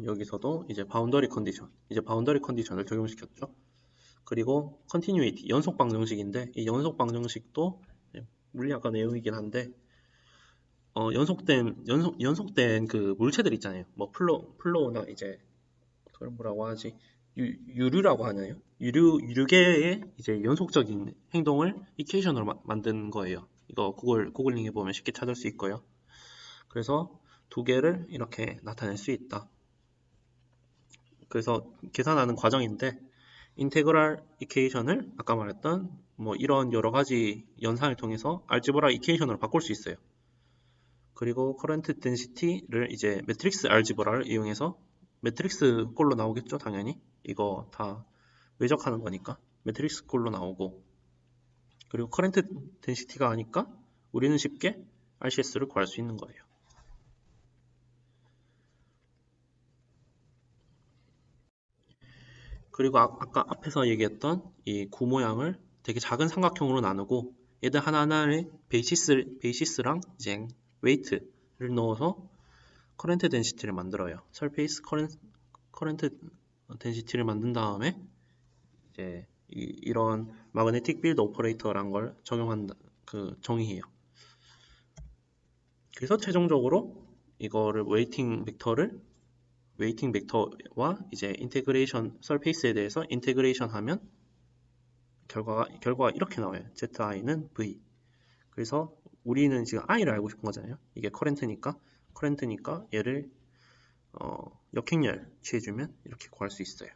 여기서도 이제 바운더리 컨디션을 적용시켰죠. 그리고 컨티뉴이티 연속 방정식인데 이 연속 방정식도 물리학과 내용이긴 한데 연속된 그 물체들 있잖아요. 뭐 플로우나 이제 그걸 뭐라고 하지? 유류라고 하나요? 유류계의 이제 연속적인 행동을 이퀘이션으로 만든 거예요. 이거 구글링해 보면 쉽게 찾을 수 있고요. 그래서 두 개를 이렇게 나타낼 수 있다. 그래서 계산하는 과정인데 인테그랄 이퀘이션을 아까 말했던 뭐 이런 여러 가지 연산을 통해서 알지브라 이퀘이션으로 바꿀 수 있어요. 그리고 커런트 덴시티를 이제 매트릭스 알지브라를 이용해서 매트릭스 꼴로 나오겠죠, 당연히. 이거 다 외적하는 거니까 매트릭스 꼴로 나오고 그리고 커런트 덴시티가 아니까 우리는 쉽게 RCS를 구할 수 있는 거예요. 그리고 아까 앞에서 얘기했던 이 구 모양을 되게 작은 삼각형으로 나누고 얘들 하나하나를 베이시스랑 이제 웨이트를 넣어서 커런트 덴시티를 만들어요. 설페이스 커런트 덴시티를 만든 다음에 이제 이런 마그네틱 필드 오퍼레이터란 걸 적용한다, 정의해요. 그래서 최종적으로 이거를 웨이팅 벡터와 이제 인테그레이션 설페이스에 대해서 인테그레이션 하면 결과가 이렇게 나와요. zi는 v. 그래서 우리는 지금 i를 알고 싶은 거잖아요. 이게 커런트니까 얘를 역행열 취해주면 이렇게 구할 수 있어요.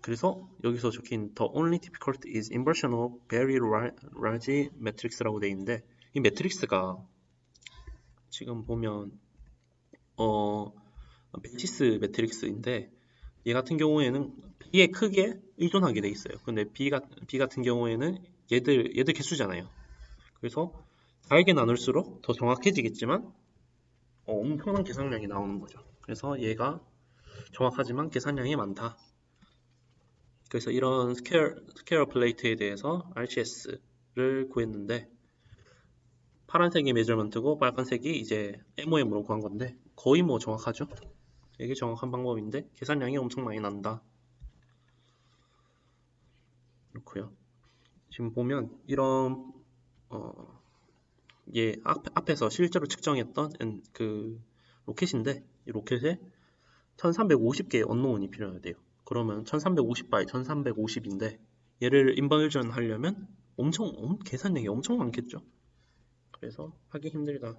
그래서 여기서 적힌 the only difficulty is inversion of very large matrix라고 되어 있는데 이 매트릭스가 지금 보면 베이시스 매트릭스인데 얘 같은 경우에는 B의 크기에 의존하게 돼 있어요. 근데 B 같은 경우에는 얘들 개수잖아요. 그래서 작게 나눌수록 더 정확해지겠지만 엄청난 계산량이 나오는 거죠. 그래서 얘가 정확하지만 계산량이 많다. 그래서 이런 스퀘어 플레이트에 대해서 RCS를 구했는데 파란색이 메저먼트고 빨간색이 이제 MOM으로 구한 건데 거의 뭐 정확하죠. 되게 정확한 방법인데 계산량이 엄청 많이 난다. 그렇고요. 지금 보면 이런 얘 앞에서 실제로 측정했던 그 로켓인데 이 로켓에 1350개의 언노운이 필요해요. 그러면 1350by 1350인데 얘를 인버전 하려면 계산량이 엄청 많겠죠. 그래서 하기 힘들다.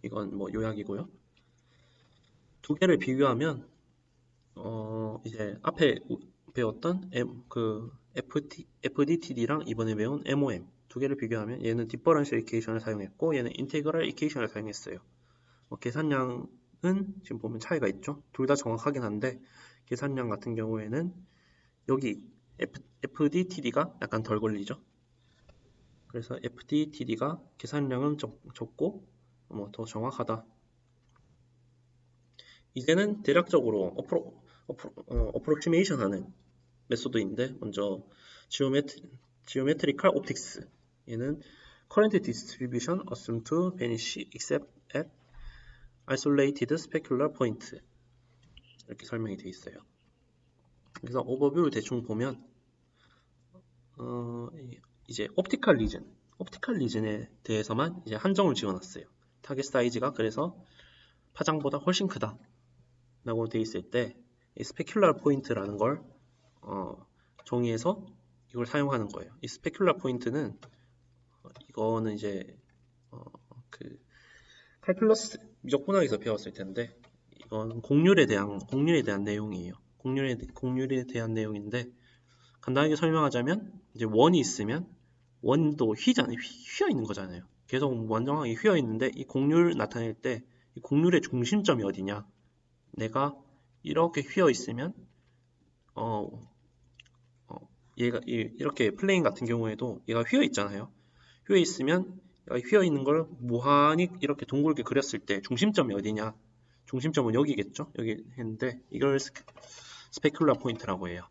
이건 뭐 요약이고요. 두 개를 비교하면 이제 앞에 배웠던 FDTD랑 이번에 배운 MOM 두 개를 비교하면 얘는 디퍼런셜 이퀘이션을 사용했고 얘는 인테그럴 이퀘이션을 사용했어요. 계산량은 지금 보면 차이가 있죠. 둘 다 정확하긴 한데 계산량 같은 경우에는 여기 FDTD가 약간 덜 걸리죠. 그래서 FDTD가 계산량은 적고 뭐 더 정확하다. 이제는 대략적으로 어프로치메이션 하는 메소드인데 먼저 geometrical optics 얘는 current distribution assumed to vanish except at isolated specular point 이렇게 설명이 되어 있어요. 그래서 오버뷰를 대충 보면 이제 옵티컬 리전에 대해서만 이제 한정을 지어놨어요. 타겟 사이즈가 그래서 파장보다 훨씬 크다 라고 되어 있을 때 이 스페큘러 포인트라는 걸 정의해서 이걸 사용하는 거예요. 이 스페큘러 포인트는 이거는 이제 칼큘러스 미적분학에서 배웠을 텐데 이건 공률에 대한 내용이에요. 공률에 대한 내용인데 간단하게 설명하자면 이제 원이 있으면 원도 휘어 있는 거잖아요. 계속 완전하게 휘어 있는데 이 공률 나타낼 때 이 공률의 중심점이 어디냐? 내가 이렇게 휘어 있으면 얘가 이렇게 플레인 같은 경우에도 얘가 휘어 있잖아요. 휘어 있으면 휘어 있는 걸 무한히 이렇게 둥글게 그렸을 때 중심점이 어디냐? 중심점은 여기겠죠? 여기 했는데 이걸 스페큘러 포인트라고 해요.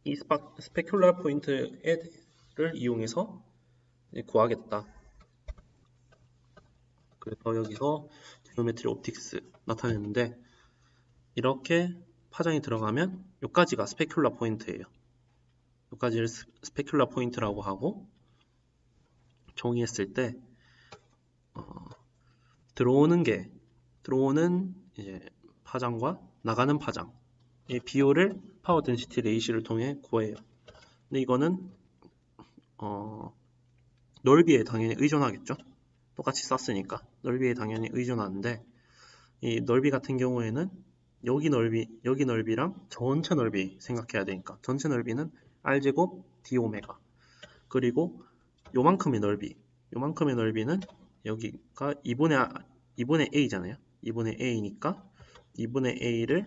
이 스페큘러 포인트를 이용해서 구하겠다. 그래서 여기서 지오메트리 옵틱스 나타냈는데 이렇게 파장이 들어가면 여기까지가 스페큘러 포인트예요. 여기까지를 스페큘러 포인트라고 하고 정의했을 때 들어오는 이제 파장과 나가는 파장의 비율을 파워 덴시티 레이시를 통해 구해요. 근데 이거는 넓이에 당연히 의존하겠죠. 똑같이 쐈으니까 넓이에 당연히 의존하는데 이 넓이 같은 경우에는 여기 넓이랑 전체 넓이 생각해야 되니까 전체 넓이는 R제곱 D 오메가 그리고 요만큼의 넓이는 여기가 2분의 A잖아요. 2분의 A니까 2분의 A를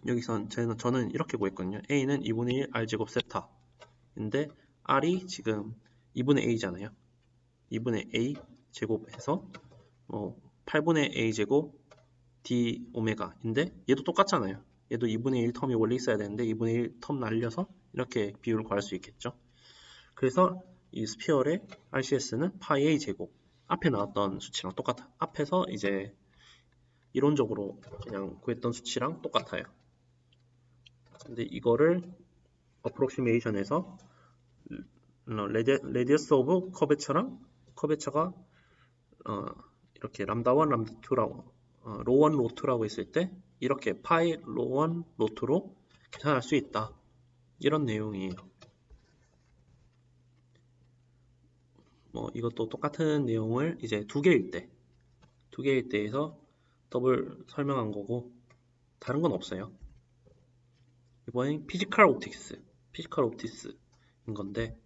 여기선 저는 이렇게 구했거든요. A는 2분의 1 R제곱 세타인데 R이 지금 2분의 A잖아요. 2분의 A 제곱해서 8분의 a 제곱 d 오메가인데 얘도 똑같잖아요. 얘도 2분의 1 텀이 원래 있어야 되는데 2분의 1 텀 날려서 이렇게 비율을 구할 수 있겠죠. 그래서 이 스피어의 RCS는 파이 a 제곱 앞에 나왔던 수치랑 똑같아. 앞에서 이제 이론적으로 그냥 구했던 수치랑 똑같아요. 근데 이거를 어프록시메이션에서 레디어스 오브 커베처랑 커베처가 이렇게 람다1, 람다2라고 로1, 로2라고 했을 때 이렇게 파이 로1, 로2로 계산할 수 있다. 이런 내용이에요. 이것도 똑같은 내용을 이제 두 개일 때에서 더블 설명한 거고 다른 건 없어요. 이번엔 피지컬 옵틱스인 건데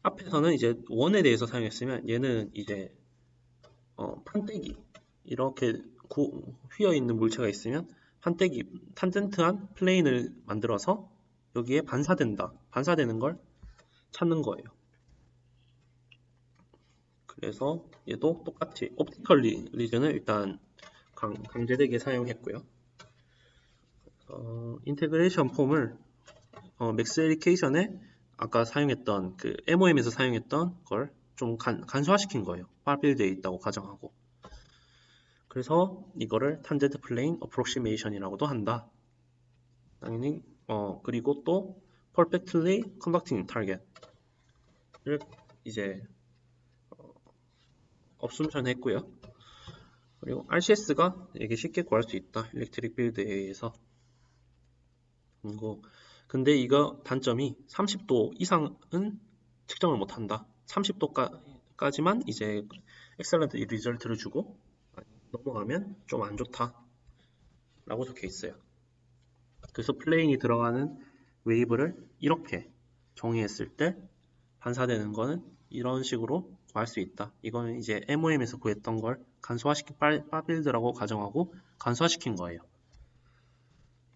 앞에서는 이제 원에 대해서 사용했으면 얘는 이제 판때기 이렇게 휘어 있는 물체가 있으면 판때기 탄젠트한 플레인을 만들어서 여기에 반사되는 걸 찾는 거예요. 그래서 얘도 똑같이 옵티컬 리전을 일단 강제되게 사용했고요. 인테그레이션 폼을 맥스 애리케이션에 아까 사용했던 그 MOM에서 사용했던 걸 좀 간소화시킨 거예요. 파빌드에 있다고 가정하고. 그래서 이거를 탄젠트 플레인 어프록시메이션이라고도 한다. 당연히 그리고 또 perfectly conducting target을 이제 업숨션 했고요. 그리고 RCS가 되게 쉽게 구할 수 있다. 일렉트릭 필드에 의해서. 근데 이거 단점이 30도 이상은 측정을 못한다. 30도까지만 이제 엑셀런트 리절트를 주고 넘어가면 좀 안 좋다 라고 적혀 있어요. 그래서 플레인이 들어가는 웨이브를 이렇게 정의했을 때 반사되는 거는 이런 식으로 구할 수 있다. 이거는 이제 MOM에서 구했던 걸 간소화시킨 파빌드라고 가정하고 간소화시킨 거예요.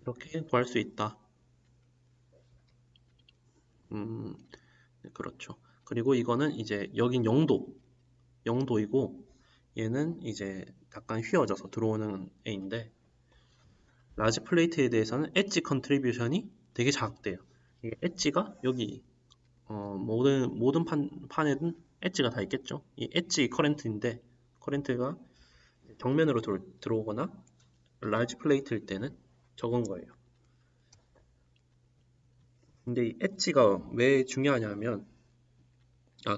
이렇게 구할 수 있다. 그렇죠. 그리고 이거는 이제 여긴 0도이고 얘는 이제 약간 휘어져서 들어오는 애인데 라지 플레이트에 대해서는 엣지 컨트리뷰션이 되게 작대요. 이게 엣지가 여기 모든 판에는 엣지가 다 있겠죠. 이 엣지 커렌트인데 커렌트가 정면으로 들어오거나 라지 플레이트일 때는 적은 거예요. 근데 이 엣지가 왜 중요하냐면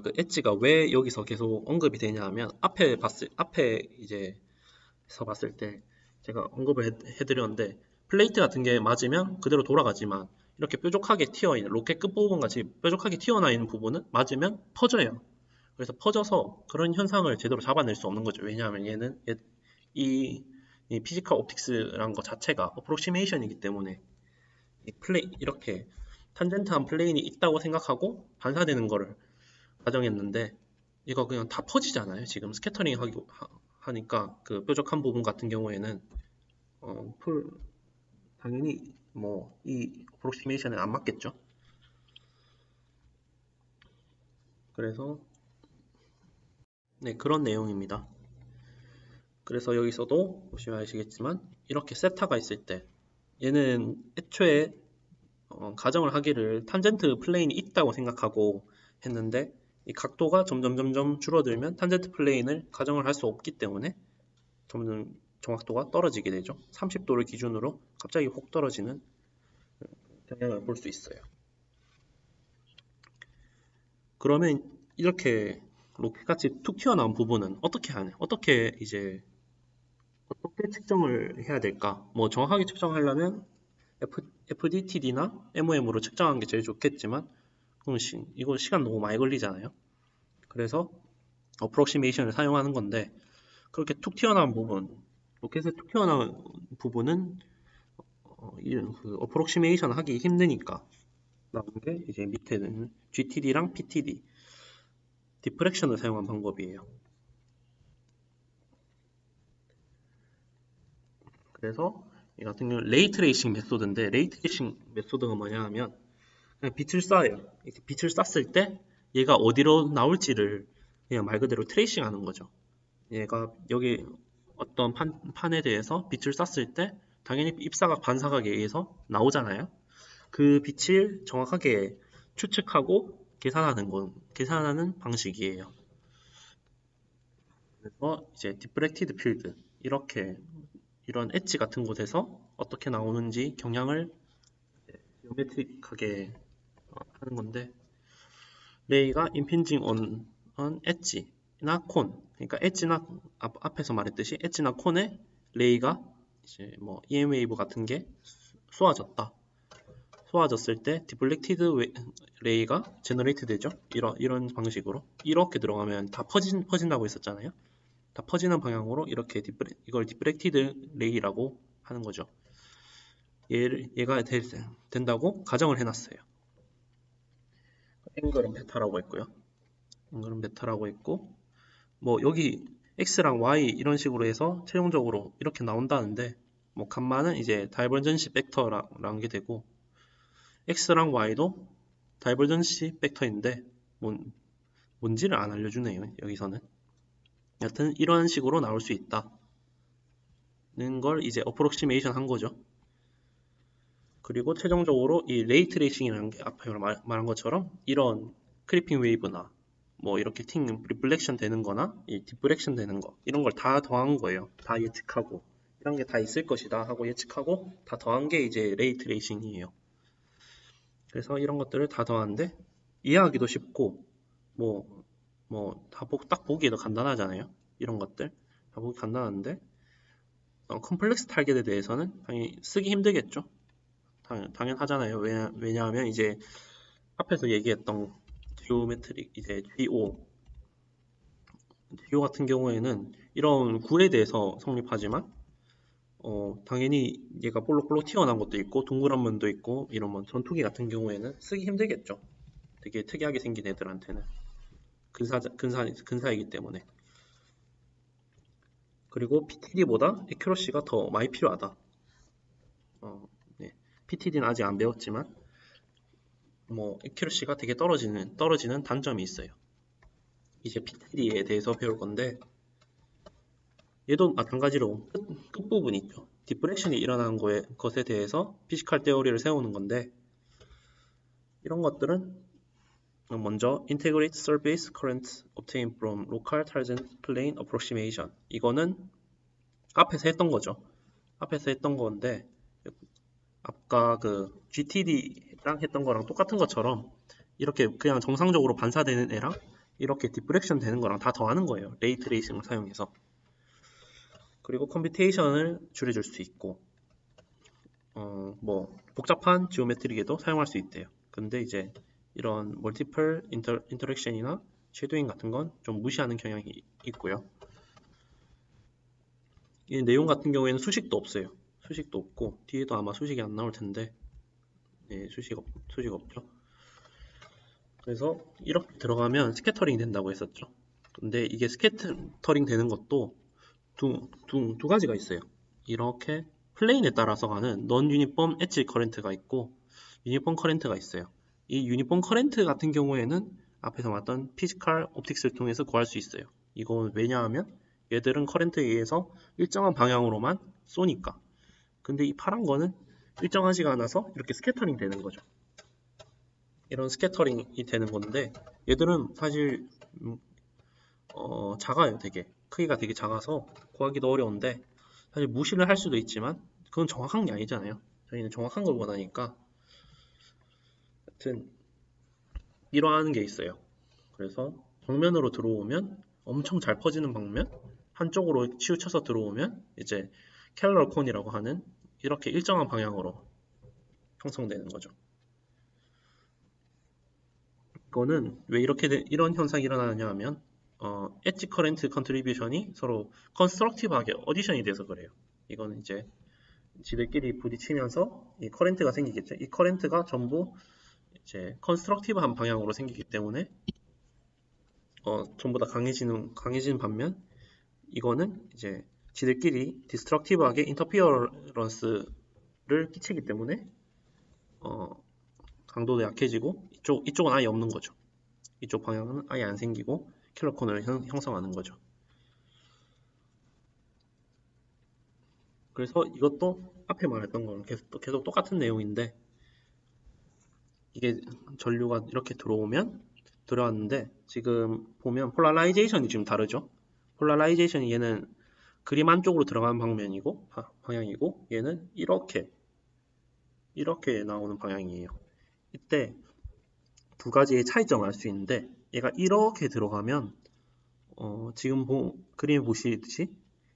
그 엣지가 왜 여기서 계속 언급이 되냐면 앞에 이제서 봤을 때 제가 언급을 해드렸는데 플레이트 같은 게 맞으면 그대로 돌아가지만 이렇게 뾰족하게 튀어있는 로켓 끝부분 같이 뾰족하게 튀어나 있는 부분은 맞으면 퍼져요. 그래서 퍼져서 그런 현상을 제대로 잡아낼 수 없는 거죠. 왜냐하면 얘는 이 피지컬 옵틱스라는 것 자체가 어프록시메이션이기 때문에 이렇게 탄젠트한 플레인이 있다고 생각하고 반사되는 거를 가정했는데 이거 그냥 다 퍼지잖아요. 지금 스캐터링 하니까 그 뾰족한 부분 같은 경우에는 당연히 이 어프록시메이션에 안 맞겠죠. 그래서 네, 그런 내용입니다. 그래서 여기서도 보시면 아시겠지만 이렇게 세타가 있을 때 얘는 애초에 가정을 하기를 탄젠트 플레인이 있다고 생각하고 했는데 이 각도가 점점 줄어들면 탄젠트 플레인을 가정을 할 수 없기 때문에 점점 정확도가 떨어지게 되죠. 30도를 기준으로 갑자기 혹 떨어지는 경향을 볼 수 있어요. 그러면 이렇게 로켓같이 툭 튀어나온 부분은 어떻게 하냐? 어떻게 측정을 해야 될까? 정확하게 측정하려면 FDTD나 MOM으로 측정하는 게 제일 좋겠지만 이거 시간 너무 많이 걸리잖아요. 그래서 어프록시메이션을 사용하는 건데 그렇게 툭 튀어나온 부분, 로켓에 툭 튀어나온 부분은 그 어프록시메이션 하기 힘드니까 나온 게 이제 밑에는 GTD랑 PTD 디프렉션을 사용한 방법이에요. 그래서 이 같은 경우는 레이 트레이싱 메소드인데 레이 트레이싱 메소드가 뭐냐 하면 그냥 빛을 쏴요. 이렇게 빛을 쐈을 때 얘가 어디로 나올지를 그냥 말 그대로 트레이싱 하는 거죠. 얘가 여기 어떤 판에 대해서 빛을 쐈을 때 당연히 입사각 반사각에 의해서 나오잖아요. 그 빛을 정확하게 추측하고 계산하는 방식이에요. 그래서 이제 디프렉티드 필드 이런 엣지 같은 곳에서 어떻게 나오는지 경향을 지오메트릭하게 하는 건데, 레이가 impinging on 엣지나 콘, 그러니까 엣지나 앞에서 말했듯이 엣지나 콘에 레이가 이제 뭐 EM 웨이브 같은 게 쏘아졌을 때 디플렉티드 레이가 제너레이트 되죠. 이런 방식으로 이렇게 들어가면 다 퍼진다고 했었잖아요. 다 퍼지는 방향으로 이렇게 이걸 디프렉티드 레이라고 하는 거죠. 얘가 된다고 가정을 해놨어요. 앵글은 베타라고 했고요. 앵글은 베타라고 했고, 뭐 여기 x랑 y 이런 식으로 해서 최종적으로 이렇게 나온다는데, 뭐 감마는 이제 다이버전시 벡터라는 게 되고, x랑 y도 다이버전시 벡터인데 뭔지를 안 알려주네요. 여기서는. 여튼 이런 식으로 나올 수 있다는 걸 이제 어프록시메이션 한 거죠. 그리고 최종적으로 이 레이 트레이싱이라는 게 앞에 말한 것처럼 이런 크리핑 웨이브나 뭐 이렇게 리플렉션 되는 거나 이 디프렉션 되는 거 이런 걸 다 더한 거예요. 다 예측하고 이런 게 다 있을 것이다 하고 예측하고 다 더한 게 이제 레이 트레이싱이에요. 그래서 이런 것들을 다 더하는데 이해하기도 쉽고 딱 보기에도 간단하잖아요. 이런 것들 다 보기 간단한데 컴플렉스 타겟에 대해서는 당연히 쓰기 힘들겠죠. 당연하잖아요. 왜냐하면 이제 앞에서 얘기했던 지오메트릭 이제 GO 같은 경우에는 이런 구에 대해서 성립하지만 당연히 얘가 볼록볼록 튀어나온 것도 있고 동그란 면도 있고 이런 뭐 전투기 같은 경우에는 쓰기 힘들겠죠. 되게 특이하게 생긴 애들한테는 근사이기 때문에. 그리고 PTD보다 에큐러시가 더 많이 필요하다. 네. PTD는 아직 안 배웠지만 뭐 에큐러시가 되게 떨어지는 단점이 있어요. 이제 PTD에 대해서 배울 건데 얘도 마찬가지로 끝부분이 있죠. 디프렉션이 일어나는 것에 대해서 피지컬 테오리를 세우는 건데 이런 것들은 먼저 Integrate Surface Currents Obtained from Local Tangent Plane Approximation 이거는 앞에서 했던 거죠. 앞에서 했던 건데 아까 그 GTD랑 했던 거랑 똑같은 것처럼 이렇게 그냥 정상적으로 반사되는 애랑 이렇게 디프렉션 되는 거랑 다 더하는 거예요. 레이 트레이싱을 사용해서. 그리고 컴퓨테이션을 줄여줄 수 있고 뭐 복잡한 지오메트릭에도 사용할 수 있대요. 근데 이제 이런 멀티플 인터랙션이나 쉐도잉 같은 건 좀 무시하는 경향이 있고요. 이 내용 같은 경우에는 수식도 없어요. 수식도 없고 뒤에도 아마 수식이 안 나올 텐데 네, 수식 없죠. 그래서 이렇게 들어가면 스캐터링 된다고 했었죠. 근데 이게 스캐터링 되는 것도 두 가지가 있어요. 이렇게 플레인에 따라서 가는 넌 유니폼 엣지 커렌트가 있고 유니폼 커렌트가 있어요. 이 유니폼 커렌트 같은 경우에는 앞에서 말했던 피지컬 옵틱스를 통해서 구할 수 있어요. 이건 왜냐하면 얘들은 커렌트에 의해서 일정한 방향으로만 쏘니까. 근데 이 파란 거는 일정하지가 않아서 이렇게 스캐터링 되는 거죠. 이런 스캐터링이 되는 건데 얘들은 사실 작아요. 되게 크기가 되게 작아서 구하기도 어려운데 사실 무시를 할 수도 있지만 그건 정확한 게 아니잖아요. 저희는 정확한 걸 원하니까. 하여튼 이러한 게 있어요. 그래서 정면으로 들어오면 엄청 잘 퍼지는 방면, 한쪽으로 치우쳐서 들어오면 이제 켈러 콘이라고 하는 이렇게 일정한 방향으로 형성되는 거죠. 이거는 왜 이런 현상이 일어나느냐 하면 엣지 커렌트 컨트리뷰션이 서로 컨스트럭티브하게 어디션이 돼서 그래요. 이거는 이제 지들끼리 부딪히면서 이 커렌트가 생기겠죠. 이 커렌트가 전부 이제 컨스트럭티브한 방향으로 생기기 때문에 전부 다 강해지는 반면 이거는 이제 지들끼리 디스트럭티브하게 인터피어런스를 끼치기 때문에 강도도 약해지고 이쪽은 아예 없는 거죠. 이쪽 방향은 아예 안 생기고 킬러콘을 형성하는 거죠. 그래서 이것도 앞에 말했던 거랑 계속 똑같은 내용인데 이게 전류가 이렇게 들어왔는데 지금 보면 폴라라이제이션이 지금 다르죠. 폴라라이제이션이 얘는 그림 안쪽으로 들어가는 방향이고 얘는 이렇게 나오는 방향이에요. 이때 두 가지의 차이점을 알 수 있는데 얘가 이렇게 들어가면 지금 그림에 보시듯이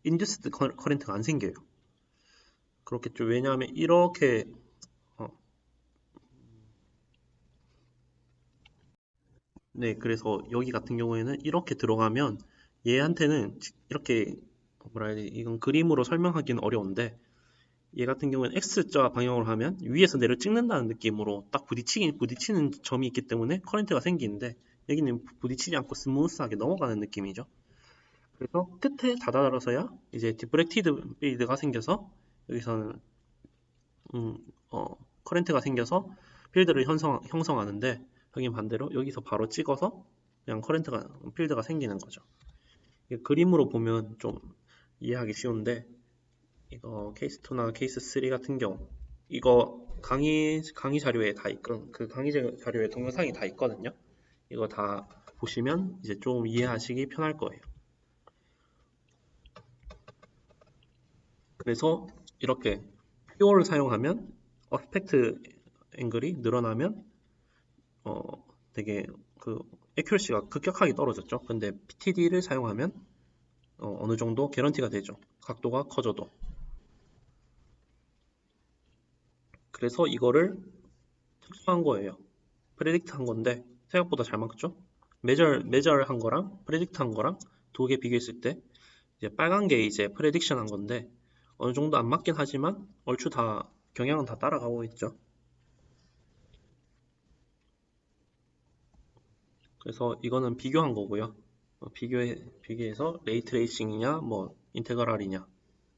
인듀스드 커렌트가 안 생겨요. 그렇겠죠. 왜냐하면 이렇게 네, 그래서 여기 같은 경우에는 이렇게 들어가면 얘한테는 이렇게 뭐라 해야 되지? 이건 그림으로 설명하기는 어려운데 얘 같은 경우에는 X자 방향으로 하면 위에서 내려 찍는다는 느낌으로 딱 부딪히는 점이 있기 때문에 커런트가 생기는데 여기는 부딪히지 않고 스무스하게 넘어가는 느낌이죠. 그래서 끝에 다다라서야 이제 디프렉티드 필드가 생겨서 여기서는 커런트가 생겨서 필드를 형성하는데 여긴 반대로 여기서 바로 찍어서 그냥 필드가 생기는 거죠. 그림으로 보면 좀 이해하기 쉬운데 이거 케이스 2나 케이스 3 같은 경우 이거 강의 자료에 다 있건 그 강의 자료에 동영상이 다 있거든요. 이거 다 보시면 이제 좀 이해하시기 편할 거예요. 그래서 이렇게 퓨어를 사용하면 어스펙트 앵글이 늘어나면 되게 그 애큐러시가 급격하게 떨어졌죠. 근데 PTD를 사용하면 어느 정도 개런티가 되죠. 각도가 커져도. 그래서 이거를 특수한 거예요. 프레딕트 한 건데 생각보다 잘 맞죠? 매절 한 거랑 프레딕트 한 거랑 두 개 비교했을 때 이제 빨간 게 이제 프레딕션 한 건데 어느 정도 안 맞긴 하지만 얼추 다 경향은 다 따라가고 있죠. 그래서 이거는 비교한 거고요. 비교해서 레이트레이싱이냐 뭐 인테그랄이냐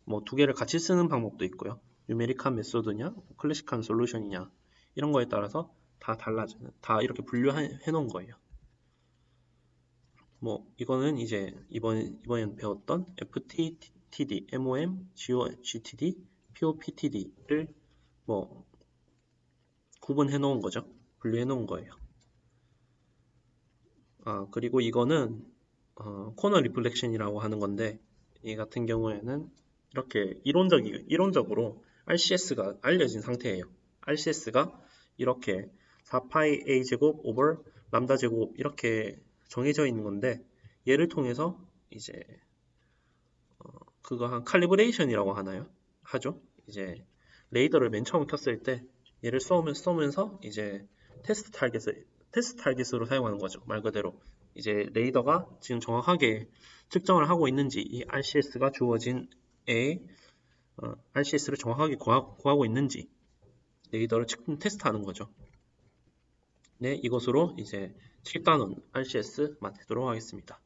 뭐 두 개를 같이 쓰는 방법도 있고요. 뉴메릭한 메소드냐 클래식한 솔루션이냐 이런 거에 따라서 다 달라져요. 다 이렇게 분류해 놓은 거예요. 뭐 이거는 이제 이번에 배웠던 FTTD, MOM, GTD, POPTD를 뭐 구분해 놓은 거죠. 분류해 놓은 거예요. 그리고 이거는 코너 리플렉션이라고 하는 건데 이 같은 경우에는 이렇게 이론적으로 RCS가 알려진 상태예요. RCS가 이렇게 4파이 A 제곱 오버 람다 제곱 이렇게 정해져 있는 건데 얘를 통해서 이제 그거 한 칼리브레이션이라고 하죠. 이제 레이더를 맨 처음 켰을 때 얘를 쏘면서 이제 테스트 타겟으로 사용하는 거죠. 말 그대로 이제 레이더가 지금 정확하게 측정을 하고 있는지 이 RCS가 주어진 RCS를 정확하게 구하고 있는지 레이더를 테스트하는 거죠. 네, 이것으로 이제 7단원 RCS 마치도록 하겠습니다.